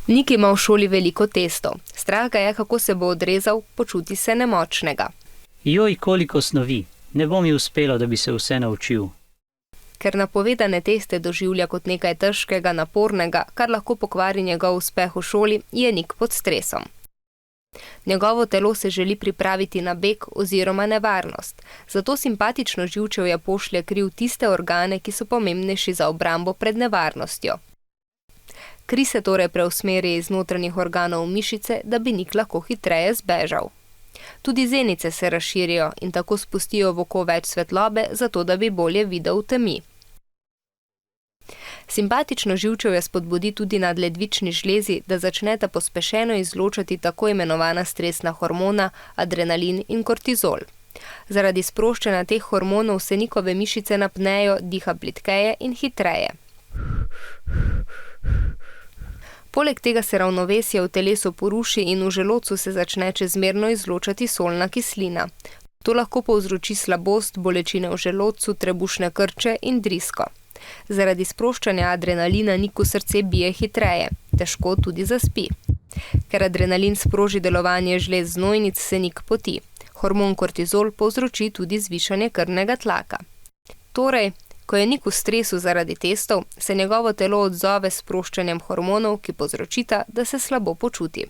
Nik ima v šoli veliko testov. Strah ga je, kako se bo odrezal, počuti se nemočnega. Joj, koliko snovi. Ne bo mi uspelo, da bi se vse naučil. Ker napovedane teste doživlja kot nekaj težkega, napornega, kar lahko pokvari njegov uspeh v šoli, je Nik pod stresom. Njegovo telo se želi pripraviti na beg oziroma nevarnost, zato simpatično živčevje pošlje kri v tiste organe, ki so pomembnejši za obrambo pred nevarnostjo. Kri se torej preusmeri iz notranjih organov v mišice, da bi Nik lahko hitreje zbežal. Tudi zenice se razširijo in tako spustijo v oko več svetlobe, zato da bi bolje videl v temi. Simpatično živčevje spodbudi tudi nadledvični žlezi, da začneta pospešeno izločati tako imenovana stresna hormona, adrenalin in kortizol. Zaradi sproščanja teh hormonov se Nikove mišice napnejo, diha plitkeje in hitreje. Poleg tega se ravnovesje v telesu poruši in v želodcu se začne čezmerno izločati solna kislina. To lahko povzroči slabost, bolečine v želodcu, trebušne krče in drisko. Zaradi sproščanja adrenalina Niku srce bije hitreje, težko tudi zaspi. Ker adrenalin sproži delovanje žlez znojnic, se Nik poti. Hormon kortizol povzroči tudi zvišanje krvnega tlaka. Torej, ko je Nik v stresu zaradi testov, se njegovo telo odzove s sproščanjem hormonov, ki povzročita, da se slabo počuti.